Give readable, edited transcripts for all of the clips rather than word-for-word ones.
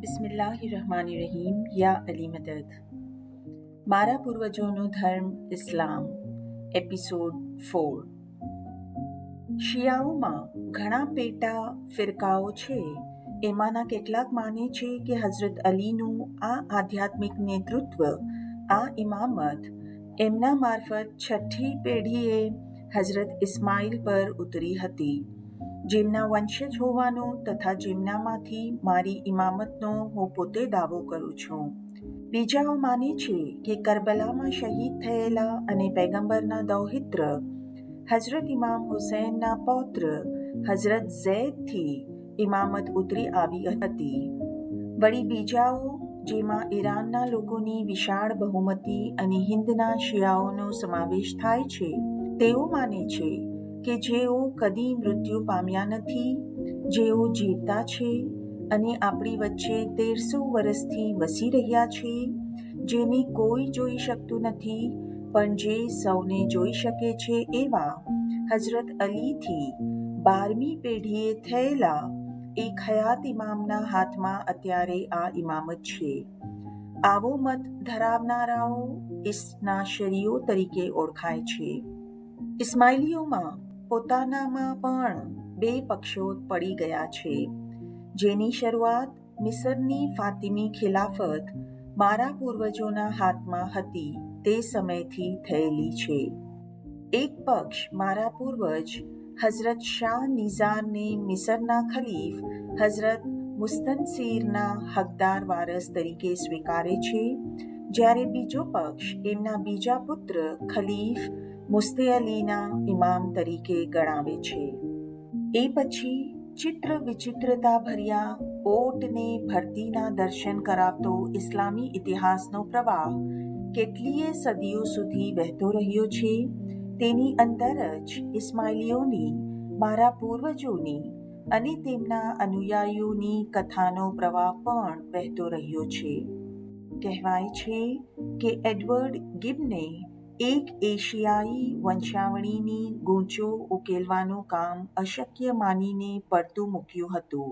બિસ્મિલ્લાહિર્રહમાનિર્રહીમ. યા અલી મદદ. મારા પૂર્વજોનો ધર્મ ઇસ્લામ. એપિસોડ 4. શિયાઓમાં ઘણા પેટા ફિરકાઓ છે. એમાંના કેટલાક માને છે કે હઝરત અલીનું આ આધ્યાત્મિક નેતૃત્વ, આ ઇમામત એમના મારફત છઠ્ઠી પેઢીએ હઝરત ઇસ્માઇલ પર ઉતરી હતી, જેમના વંશજ હોવાનો તથા જેમનામાંથી મારી ઇમામતનો હું પોતે દાવો કરું છું. બીજાઓ માને છે કે કરબલામાં શહીદ થયેલા અને પૈગંબરના દૌહિત્ર હઝરત ઇમામ હુસૈનના પૌત્ર હઝરત ઝૈદથી ઇમામત ઉતરી આવી હતી. વળી બીજાઓ, જેમાં ઈરાનના લોકોની વિશાળ બહુમતી અને હિન્દના શિયાઓનો સમાવેશ થાય છે, તેઓ માને છે કે જેઓ કદી મૃત્યુ પામ્યા નથી, જેઓ જીવતા છે અને આપણી વચ્ચે 1300 વર્ષથી વસી રહ્યા છે, જેને કોઈ જોઈ શકતું નથી પણ જે સૌને જોઈ શકે છે, એવા હઝરત અલીથી 12મી પેઢીએ થયેલા એક હયાત ઇમામના હાથમાં અત્યારે આ ઇમામત છે. આવો મત ધરાવનારાઓ ઇસ્નાશરીઓ તરીકે ઓળખાય છે. ઇસ્માઇલીઓમાં પોતાનામાં પણ બે પક્ષો પડી ગયા છે, જેની શરૂઆત મિસરની ફાતિમી ખિલાફત મારા પૂર્વજોના હાથમાં હતી તે સમયથી થયેલી છે. એક પક્ષ મારા પૂર્વજ હઝરત શાહ નિઝારને મિસરના ખલીફ હઝરત મુસ્તનસીરના હકદાર વારસ તરીકે સ્વીકારે છે, જ્યારે બીજો પક્ષ એમના બીજા પુત્ર ખલીફ મુસ્તેઅલીના ઇમામ તરીકે ગણાવે છે. એ પછી ચિત્ર વિચિત્રતા ભર્યા ઓટને ભરતીના દર્શન કરાવતો ઇસ્લામી ઇતિહાસનો પ્રવાહ કેટલીય સદીઓ સુધી વહેતો રહ્યો છે. તેની અંદર જ ઇસ્માઇલીઓની, મારા પૂર્વજોની અને તેમના અનુયાયીઓની કથાનો પ્રવાહ પણ વહેતો રહ્યો છે. કહેવાય છે કે એડવર્ડ ગિબને એક એશિયાઈ વંશાવળીની ગૂંચો ઉકેલવાનું કામ અશક્ય માનીને પડતું મૂક્યું હતું,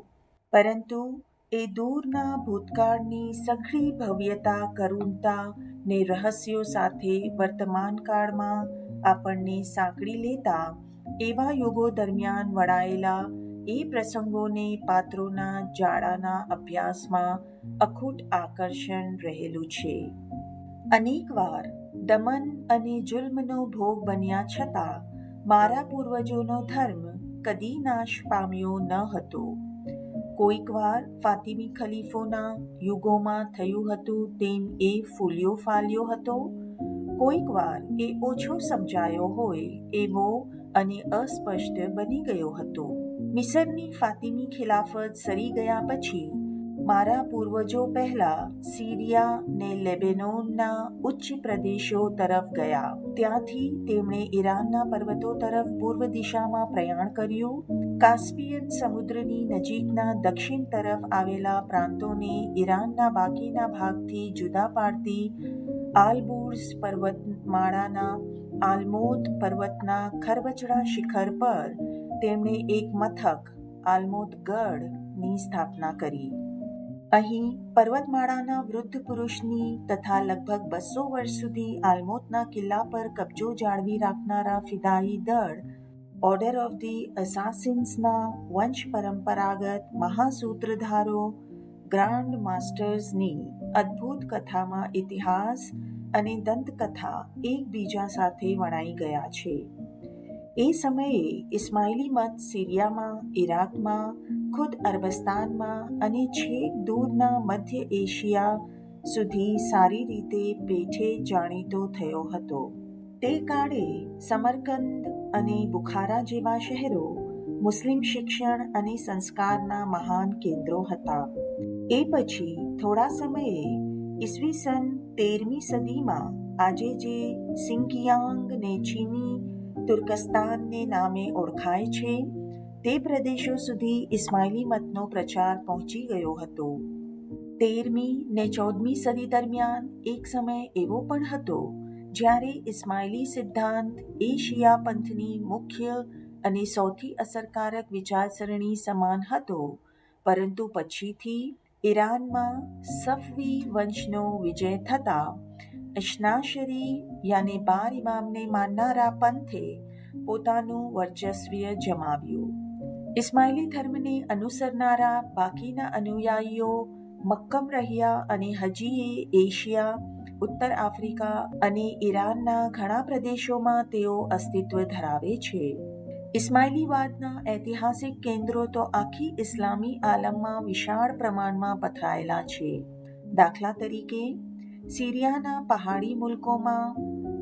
પરંતુ એ દૂરના ભૂતકાળની સઘળી ભવ્યતા, કરુણતા ને રહસ્યો સાથે વર્તમાન કાળમાં આપણને સાંકળી લેતા એવા યુગો દરમિયાન વણાયેલા એ પ્રસંગોને પાત્રોના જાળાના અભ્યાસમાં અખૂટ આકર્ષણ રહેલું છે. અનેકવાર દમન અને જુલ્મનો ભોગ બન્યા છતાં મારા પૂર્વજોનો ધર્મ કદી નાશ પામ્યો ન હતો. કોઈક વાર ફાતિમી ખલીફોના યુગોમાં થયું હતું તેમ એ ફૂલ્યો ફાલ્યો હતો, કોઈક વાર એ ઓછો સમજાયો હોય એવો અને અસ્પષ્ટ બની ગયો હતો. મિસરની ફાતિમી ખિલાફત સરી ગયા પછી મારા પૂર્વજો પહેલા સીરિયા ને લેબેનોનના ઉચ્ચ પ્રદેશો તરફ ગયા. ત્યાંથી તેમણે ઈરાનના પર્વતો તરફ પૂર્વ દિશામાં પ્રયાણ કર્યું. કાસ્પિયન સમુદ્રની નજીકના દક્ષિણ તરફ આવેલા પ્રાંતોને ઈરાનના બાકીના ભાગથી જુદા પાડતી આલબુર્ઝ પર્વતમાળાના આલમોદ પર્વતના ખરબચડા શિખર પર તેમણે એક મથક આલમોદગઢની સ્થાપના કરી. અહીં પર્વતમાળાના વૃદ્ધ પુરુષની તથા લગભગ 200 વર્ષ સુધી આલમોદના કિલ્લા પર કબજો જાળવી રાખનારા ફિદાયી દળ ઓર્ડર ઓફ ધી અસાસિન્સના વંશ પરંપરાગત મહાસૂત્રધારો ગ્રાન્ડ માસ્ટર્સની અદ્ભુત કથામાં ઇતિહાસ અને દંતકથા એકબીજા સાથે વણાઈ ગયા છે. એ સમયે ઇસ્માઇલી મત સિરિયામાં, ઇરાકમાં, ખુદ અરબસ્તાનમાં અને છેક દૂરના મધ્ય એશિયા સુધી સારી રીતે પેઠે જાણીતો થયો હતો. તે કાળે સમરકંદ અને બુખારા જેવા શહેરો મુસ્લિમ શિક્ષણ અને સંસ્કારના મહાન કેન્દ્રો હતા. એ પછી થોડા સમયે ઈસવીસન 13મી સદીમાં આજે જે સિંકિયાંગ ને ચીની તુર્કસ્તાનને નામે ઓળખાય છે, તે પ્રદેશો સુધી ઇસ્માઇલી મતનો પ્રચાર પહોંચી ગયો હતો. 13મી ને 14મી સદી દરમિયાન એક સમય એવો પણ હતો જ્યારે ઇસ્માઇલી સિદ્ધાંત એ શિયા પંથની મુખ્ય અને સૌથી અસરકારક વિચારસરણી સમાન હતો, પરંતુ પછીથી ઈરાનમાં સફવી વંશનો વિજય થતાં અશનાશરી યાને 12 ઇમામને માનનારા પંથે પોતાનું વર્ચસ્વ જમાવ્યું. ઇસ્માઇલી ધર્મને અનુસરનારા બાકીના અનુયાયીઓ મક્કમ રહ્યા અને હજીએ એશિયા, ઉત્તર આફ્રિકા અને ઈરાનના ઘણા પ્રદેશોમાં તેઓ અસ્તિત્વ ધરાવે છે. ઇસ્માઇલીવાદના ઐતિહાસિક કેન્દ્રો તો આખી ઇસ્લામી આલમમાં વિશાળ પ્રમાણમાં પથરાયેલા છે. દાખલા તરીકે સિરિયાના પહાડી મુલકોમાં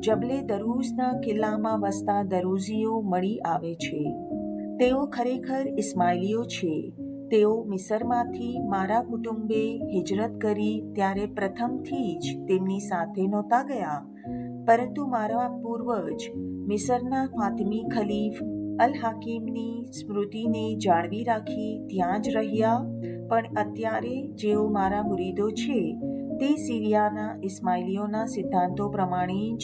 જબલે દરૂઝના કિલ્લામાં વસતા દરૂઝીઓ મળી આવે છે. તેઓ ખરેખર ઇસ્માઇલીઓ છે. તેઓ મિસરમાંથી મારા કુટુંબે હિજરત કરી ત્યારે પ્રથમથી જ તેમની સાથે નહોતા ગયા, પરંતુ મારા પૂર્વજ મિસરના ફાતિમી ખલીફ અલ હાકીમની સ્મૃતિને જાળવી રાખી ત્યાં જ રહ્યા. પણ અત્યારે જેઓ મારા મુરીદો છે તે સિરિયાના ઇસ્માઇલીઓના સિદ્ધાંતો પ્રમાણે જ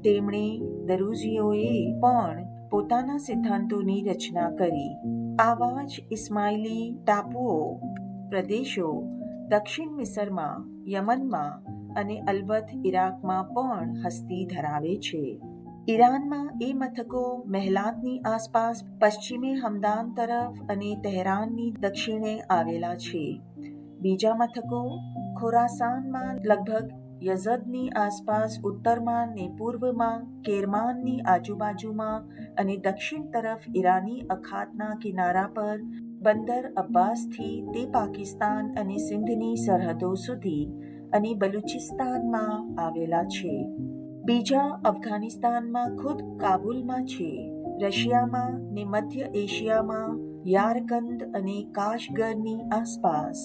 તેમણે દરૂઝીઓએ પણ પોતાના સિદ્ધાંતોની રચના કરી. આવા જ ઇસ્માઇલી ટાપુઓ પ્રદેશો દક્ષિણ મિસરમાં, યમનમાં અને અલબત્ત ઇરાકમાં પણ હસ્તી ધરાવે છે. ઈરાનમાં એ મથકો મહેલાતની આસપાસ પશ્ચિમે હમદાન તરફ અને તહેરાનની દક્ષિણે આવેલા છે. બીજા મથકો ખોરાસાનમાં લગભગ યઝદની આસપાસ ઉત્તરમાં ને પૂર્વમાં કેરમાનની આજુબાજુમાં અને દક્ષિણ તરફ ઈરાની અખાતના કિનારા પર બંદર અબ્બાસથી તે પાકિસ્તાન અને સિંધની સરહદો સુધી અને બલુચિસ્તાનમાં આવેલા છે. બીજા અફઘાનિસ્તાનમાં ખુદ કાબુલમાં છે. રશિયામાં ને મધ્ય એશિયામાં યારકંદ અને કાશગરની આસપાસ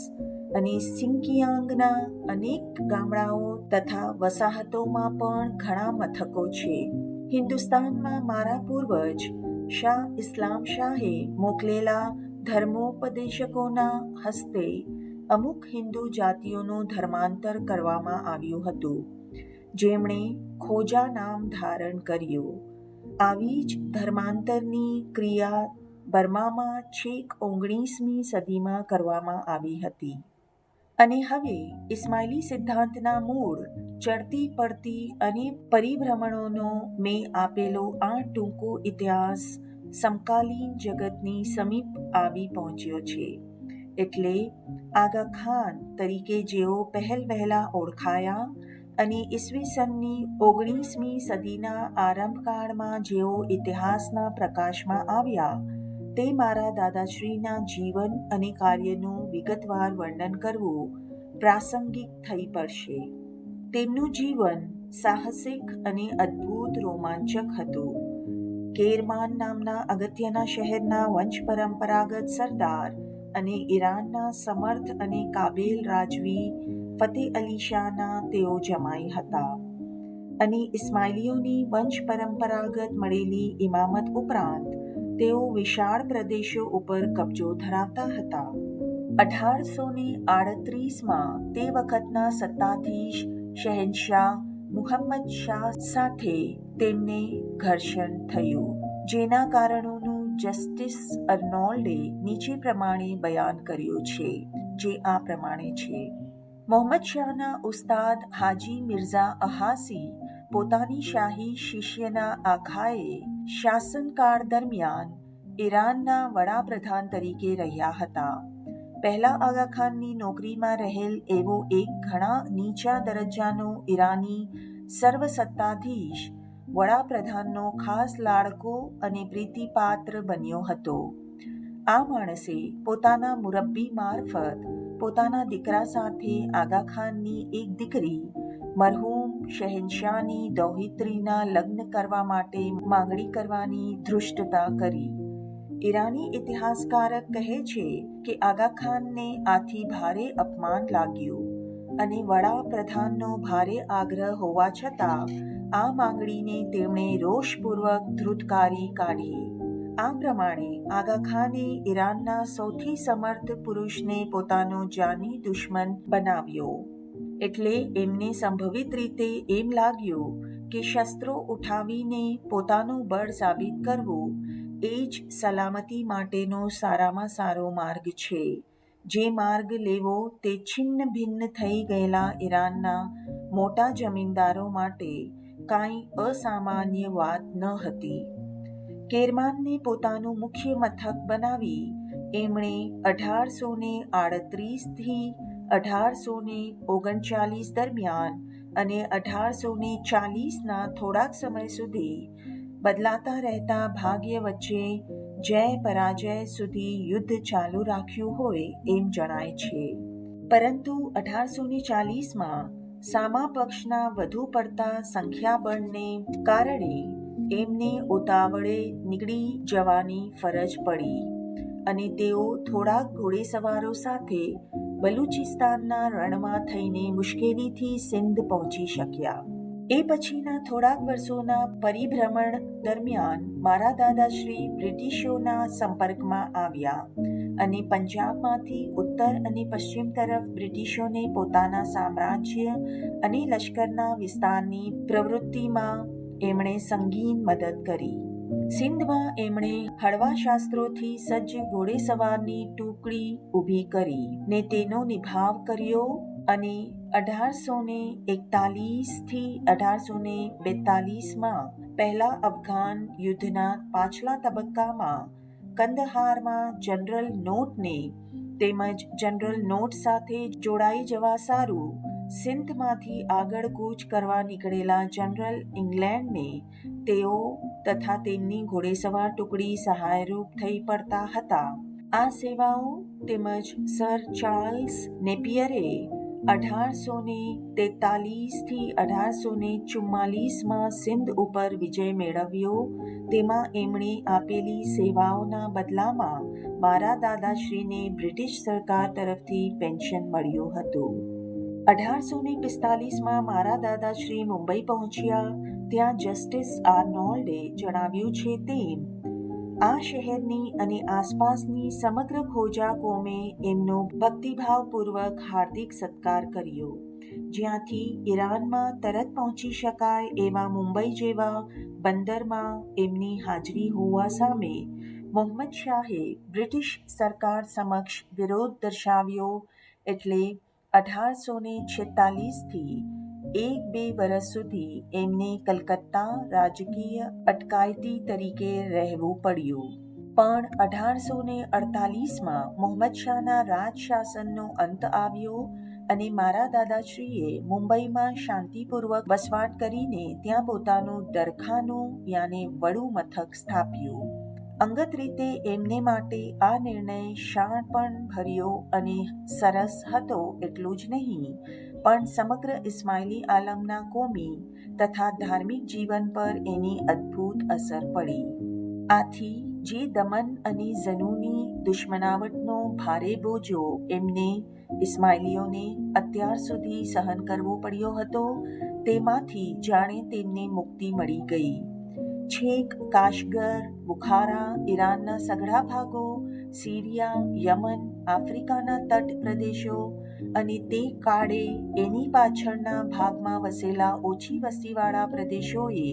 અને સિંકિયાંગના અનેક ગામડાઓ તથા વસાહતોમાં પણ ઘણા મથકો છે. હિન્દુસ્તાનમાં મારા પૂર્વજ શાહ ઇસ્લામ શાહે મોકલેલા ધર્મોપદેશકોના હસ્તે અમુક હિન્દુ જાતિઓનું ધર્માંતર કરવામાં આવ્યું હતું, જેમણે ખોજા નામ ધારણ કર્યું. આવી જ ધર્માંતરની ક્રિયા બર્મામાં છેક 19મી સદીમાં કરવામાં આવી હતી. અને હવે ઇસ્માઇલી સિદ્ધાંતના મૂળ ચડતી પડતી અને પરિભ્રમણોનો મેં આપેલો આ ટૂંકો ઇતિહાસ સમકાલીન જગતની સમીપ આવી પહોંચ્યો છે. એટલે આગા ખાન તરીકે જેઓ પહેલવહેલા ઓળખાયા અને ઈસવીસનની 19મી સદીના આરંભકાળમાં જેઓ ઇતિહાસના પ્રકાશમાં આવ્યા, તે મારા દાદાશ્રીના જીવન અને કાર્યનું વિગતવાર વર્ણન કરવું પ્રાસંગિક થઈ પડશે. તેમનું જીવન સાહસિક અને અદ્ભુત રોમાંચક હતું. કેરમાન નામના અગત્યના શહેરના વંશપરંપરાગત સરદાર અને ઈરાનના સમર્થ અને કાબેલ રાજવી ફતેહ અલી શાહના તેઓ જમાઈ હતા. અને ઇસ્માઇલીઓની વંશપરંપરાગત મળેલી ઇમામત ઉપરાંત તેઓ વિશાળ પ્રદેશો ઉપર કબજો ધરાવતા હતા. 1838માં તે વખતના સત્તાધીશ શહેનશાહ મુહમ્મદ શાહ સાથે તેમને ઘર્ષણ થયું, જેના કારણોનું જસ્ટિસ અર્નોલ્ડે નીચે પ્રમાણે બયાન કર્યું છે, જે આ પ્રમાણે છે. મોહમ્મદ શાહના ઉસ્તાદ હાજી મિર્ઝા અહાસી પોતાની શાહી શિષ્યના આખાએ શાસનકાળ દરમિયાન ઈરાનના વડાપ્રધાન તરીકે રહ્યા હતા. પહેલા આગા ખાનની નોકરીમાં રહેલ એવો એક ઘણા નીચા દરજ્જાનો ઈરાની સર્વસત્તાધીશ વડાપ્રધાનનો ખાસ લાડકો અને પ્રીતિપાત્ર બન્યો હતો. આ માણસે પોતાના મુરબ્બી મારફત પોતાના દીકરા સાથે આગા ખાનની એક દીકરી મરહૂમ શહેનશાહની દૌહિત્રીના લગ્ન કરવા માટે માંગણી કરવાની ધૃષ્ટતા કરી. ઈરાની ઇતિહાસકારક કહે છે કે આગા ખાનને આથી ભારે અપમાન લાગ્યું અને વડાપ્રધાનનો ભારે આગ્રહ હોવા છતાં આ માંગણીને તેમણે રોષપૂર્વક ધ્રુતકારી કાઢી. આ પ્રમાણે આગા ખાને ઈરાનના સૌથી સમર્થ પુરુષને પોતાનો જાની દુશ્મન બનાવ્યો. એટલે એમને સંભવિત રીતે એમ લાગ્યું કે શસ્ત્રો ઉઠાવીને પોતાનું બળ સાબિત કરવું એ જ સલામતી માટેનો સારામાં સારો માર્ગ છે. જે માર્ગ લેવો તે છિન્ન ભિન્ન થઈ ગયેલા ઈરાનના મોટા જમીનદારો માટે કાંઈ અસામાન્ય વાત ન હતી. કેરમાનને પોતાનું મુખ્ય મથક બનાવી એમણે 1838થી 1839 દરમિયાન અને 1840ના થોડાક સમય સુધી બદલાતા રહેતા ભાગ્ય વચ્ચે જય પરાજય સુધી યુદ્ધ ચાલુ રાખ્યું હોય એમ જણાય છે. પરંતુ 1840માં સામા પક્ષના વધુ પડતા સંખ્યાબળને કારણે એમને ઉતાવળે નીકળી જવાની ફરજ પડી અને તેઓ થોડાક ઘોડેસવારો સાથે બલુચિસ્તાનના રણમાં થઈને મુશ્કેલીથી સિંધ પહોંચી શક્યા. એ પછીના થોડાક વર્ષોના પરિભ્રમણ દરમિયાન મારા દાદાશ્રી બ્રિટિશોના સંપર્કમાં આવ્યા અને પંજાબમાંથી ઉત્તર અને પશ્ચિમ તરફ બ્રિટિશોને પોતાના સામ્રાજ્ય અને લશ્કરના વિસ્તારની પ્રવૃત્તિમાં એમણે સંગીન મદદ કરી. સિંધમાં એમણે હળવા શાસ્ત્રોથી સજ્જ ઘોડેસવારની ટુકડી ઊભી કરી ને તેનો નિભાવ કર્યો અને 1841થી 1842માં પહેલા અફઘાન યુદ્ધના પાછલા તબક્કામાં કંદહારમાં જનરલ નોટને તેમજ જનરલ નોટ સાથે જોડાઈ જવા સારું સિંધમાંથી આગળ કૂચ કરવા નીકળેલા જનરલ ઇંગ્લેન્ડને તેઓ તથા તેમની ઘોડેસવાર ટુકડી સહાયરૂપ થઈ પડતા હતા. આ સેવાઓ તેમજ સર ચાર્લ્સ નેપિયરે 1843થી 1844માં સિંધ ઉપર વિજય મેળવ્યો તેમાં એમણે આપેલી સેવાઓના બદલામાં મારા દાદાશ્રીને બ્રિટિશ સરકાર તરફથી પેન્શન મળ્યું હતું. 1845માં મારા દાદાશ્રી મુંબઈ પહોંચ્યા. ત્યાં જસ્ટિસ આર્નોલ્ડે જણાવ્યું છે તેમ આ શહેરની અને આસપાસની સમગ્ર ખોજા કોમે એમનો ભક્તિભાવપૂર્વક હાર્દિક સત્કાર કર્યો. જ્યાંથી ઈરાનમાં તરત પહોંચી શકાય એવા મુંબઈ જેવા બંદરમાં એમની હાજરી હોવા સામે મોહમ્મદ શાહે બ્રિટિશ સરકાર સમક્ષ વિરોધ દર્શાવ્યો એટલે 1846થી 1-2 વર્ષ સુધી એમને કલકત્તા રાજકીય અટકાયતી તરીકે રહેવું પડ્યું. પણ 1848માં મોહમ્મદ શાહના રાજ શાસનનો અંત આવ્યો અને મારા દાદાશ્રીએ મુંબઈમાં શાંતિપૂર્વક વસવાટ કરીને ત્યાં પોતાનું દરખાનું યાને વડું મથક સ્થાપ્યું. અંગત રીતે એમને માટે આ નિર્ણય શાણપણ ભર્યો અને સરસ હતો એટલું જ નહીં, પણ સમગ્ર ઇસ્માઇલી આલમના કોમી તથા ધાર્મિક જીવન પર એની અદ્ભુત અસર પડી. આથી જે દમન અને ઝનૂની દુશ્મનાવટનો ભારે બોજો એમને ઇસ્માઇલીઓને અત્યાર સુધી સહન કરવો પડ્યો હતો તેમાંથી જાણે તેમને મુક્તિ મળી ગઈ. છેક કાશગર, બુખારા, ઈરાનના સઘળા ભાગો, સિરિયા, યમન, આફ્રિકાના તટ પ્રદેશો અને તે કાળે એની પાછળના ભાગમાં વસેલા ઓછી વસ્તીવાળા પ્રદેશોએ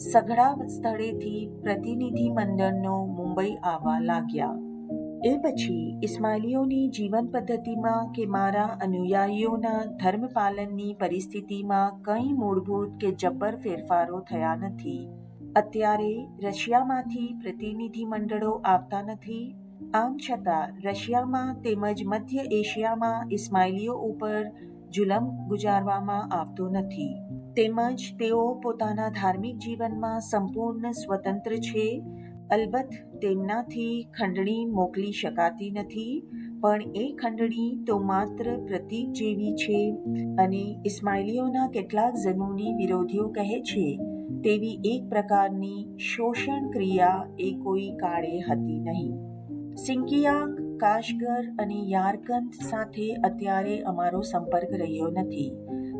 સઘળા સ્થળેથી પ્રતિનિધિ મંડળનો મુંબઈ આવવા લાગ્યા. એ પછી ઇસ્માઇલીઓની જીવન પદ્ધતિમાં કે મારા અનુયાયીઓના ધર્મપાલનની પરિસ્થિતિમાં કંઈ મૂળભૂત કે જબ્બર ફેરફારો થયા નથી. અત્યારે રશિયામાંથી પ્રતિનિધિ મંડળો આવતા નથી. આમ છતાં રશિયામાં તેમજ મધ્ય એશિયામાં ઇસ્માઇલીઓ ઉપર જુલમ ગુજારવામાં આવતો નથી. તેમજ તેઓ પોતાના ધાર્મિક જીવનમાં સંપૂર્ણ સ્વતંત્ર છે. અલબત્ત તેમનાથી ખંડણી મોકલી શકાતી નથી, પણ એ ખંડણી તો માત્ર પ્રતીક જેવી છે અને ઇસ્માઇલીઓના કેટલાક ઝનૂની વિરોધીઓ કહે છે તેવી એક પ્રકારની શોષણ ક્રિયા એ કોઈ કાળે હતી નહીં. સિંકિયાંગ, કાશગર અને યારકંદ સાથે અત્યારે અમારો સંપર્ક રહ્યો નથી,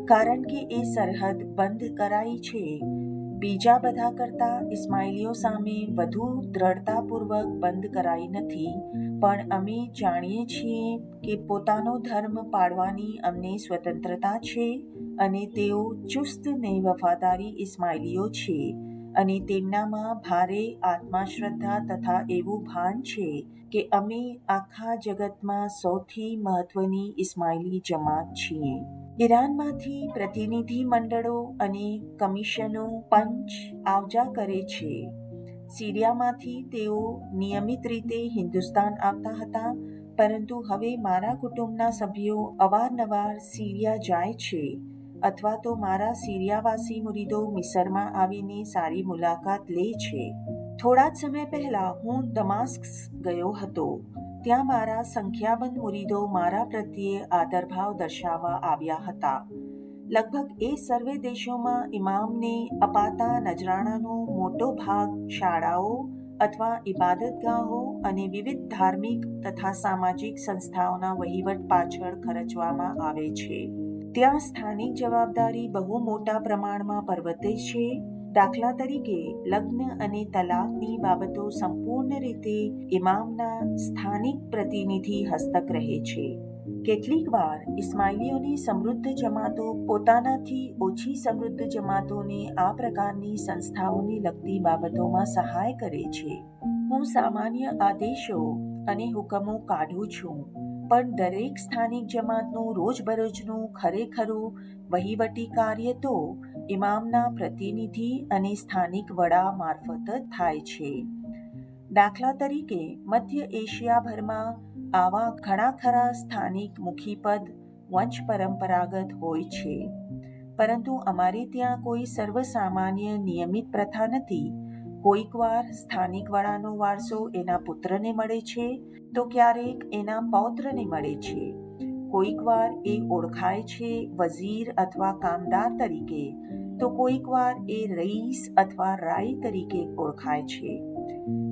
કારણ કે એ સરહદ બંધ કરાઈ છે. બીજા બધા કરતાં ઇસ્માઇલીઓ સામે વધુ દ્રઢતાપૂર્વક બંધ કરાઈ નથી, પણ અમે જાણીએ છીએ કે પોતાનો ધર્મ પાળવાની અમને સ્વતંત્રતા છે અને તેઓ ચુસ્ત ને વફાદારી ઇસ્માઇલીઓ છે અને તેમનામાં ભારે આત્માશ્રદ્ધા તથા એવું ભાન છે કે અમે આખા જગતમાં સૌથી મહત્વની ઇસ્માઇલી જમાત છીએ. ઈરાનમાંથી પ્રતિનિધિ મંડળો અને કમિશનો પંચ આવજા કરે છે. સિરિયામાંથી તેઓ નિયમિત રીતે હિન્દુસ્તાન આવતા હતા, પરંતુ હવે મારા કુટુંબના સભ્યો અવારનવાર સિરિયા જાય છે, અથવા તો મારા સિરિયાવાસી મુરીદો મિસરમાં આવીને સારી મુલાકાત લે છે. થોડા જ સમય પહેલા હું દમાસ્ક ગયો હતો. ત્યાં મારા સંખ્યાબંધ મુરીદો મારા પ્રત્યે આદરભાવ દર્શાવવા આવ્યા હતા. લગભગ એ સર્વે દેશોમાં ઇમામને અપાતા નજરાણાનો મોટો ભાગ શાળાઓ અથવા ઇબાદતગાહો અને વિવિધ ધાર્મિક તથા સામાજિક સંસ્થાઓના વહીવટ પાછળ ખર્ચવામાં આવે છે. ત્યાં સ્થાનિક જવાબદારી બહુ મોટા પ્રમાણમાં પ્રવર્તે છે. દાખલા તરીકે લગ્ન અને તલાકની બાબતો સંપૂર્ણ રીતે ઇમામના સ્થાનિક પ્રતિનિધિ હસ્તક રહે છે. કેટલીક વાર ઇસ્માઇલીઓની સમૃદ્ધ જમાતો પોતાનાથી ઓછી સમૃદ્ધ જમાતોને આ પ્રકારની સંસ્થાઓને લગતી બાબતોમાં સહાય કરે છે. હું સામાન્ય આદેશો અને હુકમો કાઢું છું, પણ દરેક સ્થાનિક જમાતનું રોજબરોજનું ખરેખરું વહીવટી કાર્ય તો ઇમામના પ્રતિનિધિ અને સ્થાનિક વડા મારફત જ થાય છે. દાખલા તરીકે મધ્ય એશિયાભરમાં આવા ઘણા ખરા સ્થાનિક મુખીપદ વંશ પરંપરાગત હોય છે, પરંતુ અમારે ત્યાં કોઈ સર્વસામાન્ય નિયમિત પ્રથા નથી. કોઈક વાર સ્થાનિક વડાનો વારસો એના પુત્રને મળે છે, તો ક્યારેક એના પૌત્રને મળે છે. કોઈક વાર એ ઓળખાય છે વઝીર અથવા કામદાર તરીકે, તો કોઈક વાર એ રઈસ અથવા રાઈ તરીકે ઓળખાય છે.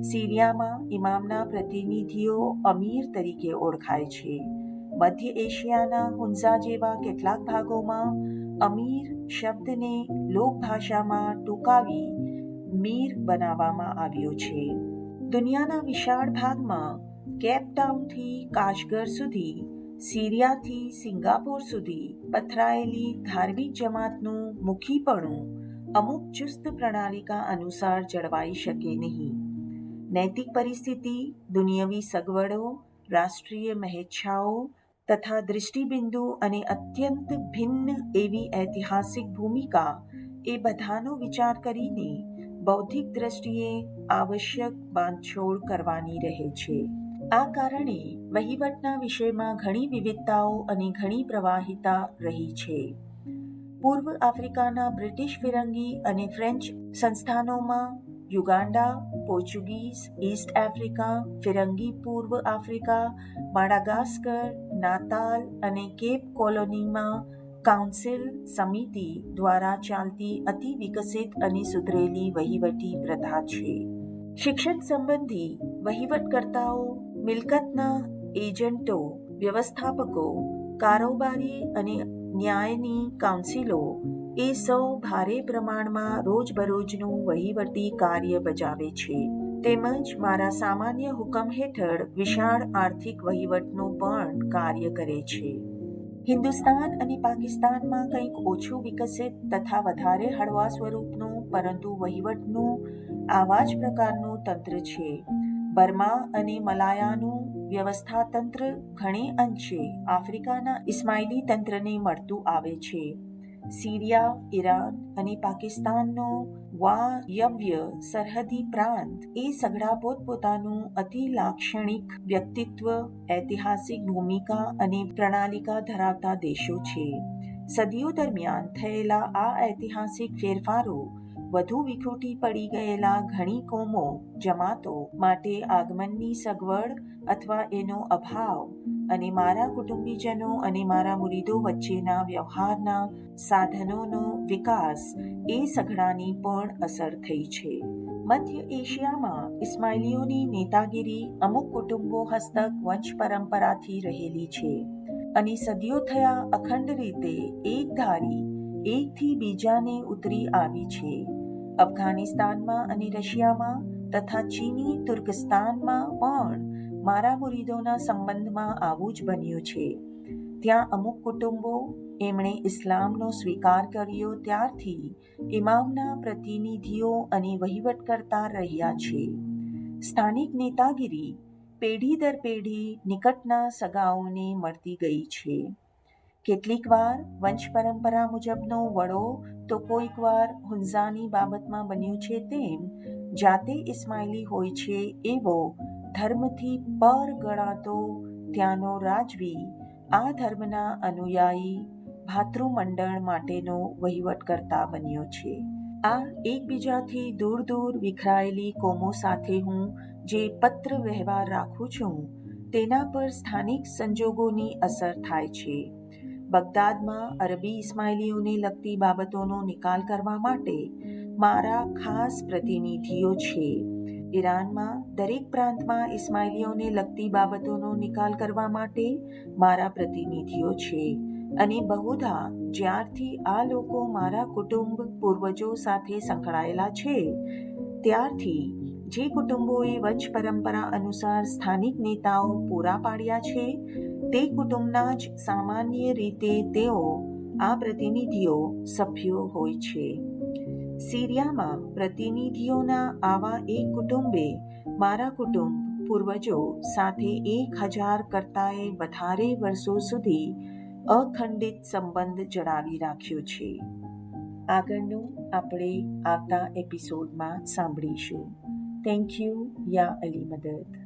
સિરિયામાં ઇમામના પ્રતિનિધિઓ અમીર તરીકે ઓળખાય છે. મધ્ય એશિયાના હુન્ઝા જેવા કેટલાક ભાગોમાં અમીર શબ્દને લોકભાષામાં ટૂંકાવી મીર બનાવવામાં આવ્યો છે. દુનિયાના વિશાળ ભાગમાં કેપટાઉનથી કાશગર સુધી, સિરિયાથી સિંગાપોર સુધી પથરાયેલી ધાર્મિક જમાતનું મુખીપણું અમુક ચુસ્ત પ્રણાલિકા અનુસાર જળવાઈ શકે નહીં. નૈતિક પરિસ્થિતિ, દુનિયાવી સગવડો, રાષ્ટ્રીય મહેચ્છાઓ તથા દૃષ્ટિબિંદુ અને અત્યંત ભિન્ન એવી ઐતિહાસિક ભૂમિકા એ બધાનો વિચાર કરીને બૌદ્ધિક દ્રષ્ટિએ આવશ્યક બાંધછોડ કરવાની રહે છે. આ કારણે વહીવટના વિષયમાં ઘણી વિવિધતાઓ અને ઘણી પ્રવાહિતા રહી છે. પૂર્વ આફ્રિકાના બ્રિટિશ ફિરંગી અને ફ્રેન્ચ સંસ્થાનોમાં યુગાન્ડા, પોર્ચુગીઝ ઈસ્ટ આફ્રિકા, ફિરંગી પૂર્વ આફ્રિકા, માડાગાસ્કર, નાતાલ અને કેપ કોલોનીમાં કાઉન્સિલ સમિતિ દ્વારા ચાલતી અતિ વિકસિત અને સુધરેલી વહીવટી પ્રથા છે. શિક્ષણ સંબંધી વહીવટકર્તાઓ, મિલકતના એજન્ટો, વ્યવસ્થાપકો, કારોબારી અને ન્યાયની કાઉન્સિલો એ સૌ ભારે પ્રમાણમાં રોજબરોજનું વહીવટી કાર્ય બજાવે છે. તેમજ મારા સામાન્ય હુકમ હેઠળ વિશાળ આર્થિક વહીવટનું પણ કાર્ય કરે છે. હિન્દુસ્તાન અને પાકિસ્તાનમાં કંઈક ઓછું વિકસિત તથા વધારે હળવા સ્વરૂપનું પરંતુ વહીવટનું આવા જ પ્રકારનું તંત્ર છે. બર્મા અને મલાયાનું વ્યવસ્થાતંત્ર ઘણે અંશે આફ્રિકાના ઇસ્માઇલી તંત્રને મળતું આવે છે. સિરિયા, ઈરાન અને પાકિસ્તાનનો વાયવ્ય સરહદી પ્રાંત એ સઘળા પોતપોતાનું અતિ લાક્ષણિક વ્યક્તિત્વ, ઐતિહાસિક ભૂમિકા અને પ્રણાલિકા ધરાવતા દેશો છે. સદીઓ દરમિયાન થયેલા આ ઐતિહાસિક ફેરફારો વધુ વિખૂટી પડી ગયેલા ઘણી કોમો, જમાતો માટે આગમનની સગવડ અથવા એનો અભાવ અને મારા કુટુંબીજનો અને મારા મુરીદો વચ્ચેના વ્યવહારના સાધનોનો વિકાસ એ સઘળાની પણ અસર થઈ છે. મધ્ય એશિયામાં ઇસ્માઇલીઓની નેતાગીરી અમુક કુટુંબો હસ્તક વંશ પરંપરાથી રહેલી છે અને સદીઓ થયા અખંડ રીતે એકધારી એકથી બીજાને ઉતરી આવી છે. અફઘાનિસ્તાનમાં અને રશિયામાં તથા ચીની તુર્કસ્તાનમાં પણ મારા મુરીદોના સંબંધમાં આવું જ બન્યું છે. ત્યાં અમુક કુટુંબો એમણે ઇસ્લામનો સ્વીકાર કર્યો ત્યારથી ઇમામના પ્રતિનિધિઓ અને વહીવટકર્તા રહ્યા છે. સ્થાનિક નેતાગીરી પેઢી દર પેઢી નિકટના સગાઓને મળતી ગઈ છે. કેટલીકવાર વંશ પરંપરા મુજબનો વડો તો કોઈકવાર હુંઝાની બાબતમાં બન્યું છે તેમ જાતે ઇસ્માઇલી હોય છે એવો ધર્મથી પર ગણાતો ત્યાંનો રાજવી આ ધર્મના અનુયાયી ભાતૃમંડળ માટેનો વહીવટકર્તા બન્યો છે. આ એકબીજાથી દૂર દૂર વિખરાયેલી કોમો સાથે હું જે પત્ર વ્યવહાર રાખું છું તેના પર સ્થાનિક સંજોગોની અસર થાય છે. બગદાદમાં અરબી ઇસ્માઇલીઓને લગતી બાબતોનો નિકાલ કરવા માટે મારા ખાસ પ્રતિનિધિઓ છે. ઈરાનમાં દરેક પ્રાંતમાં ઇસ્માઇલીઓને લગતી બાબતોનો નિકાલ કરવા માટે મારા પ્રતિનિધિઓ છે અને બહુધા જ્યારથી આ લોકો મારા કુટુંબ પૂર્વજો સાથે સંકળાયેલા છે ત્યારથી જે કુટુંબોએ વંશ પરંપરા અનુસાર સ્થાનિક નેતાઓ પૂરા પાડ્યા છે તે કુટુંબના જ સામાન્ય રીતે તેઓ આ પ્રતિનિધિઓ સભ્યો હોય છે. સિરિયામાં પ્રતિનિધિઓના આવા એક કુટુંબે મારા કુટુંબ પૂર્વજો સાથે 1000 કરતાંય વધારે વર્ષો સુધી અખંડિત સંબંધ જળાવી રાખ્યો છે. આગળનું આપણે આવતા એપિસોડમાં સાંભળીશું. Thank you. યા અલી મદદ.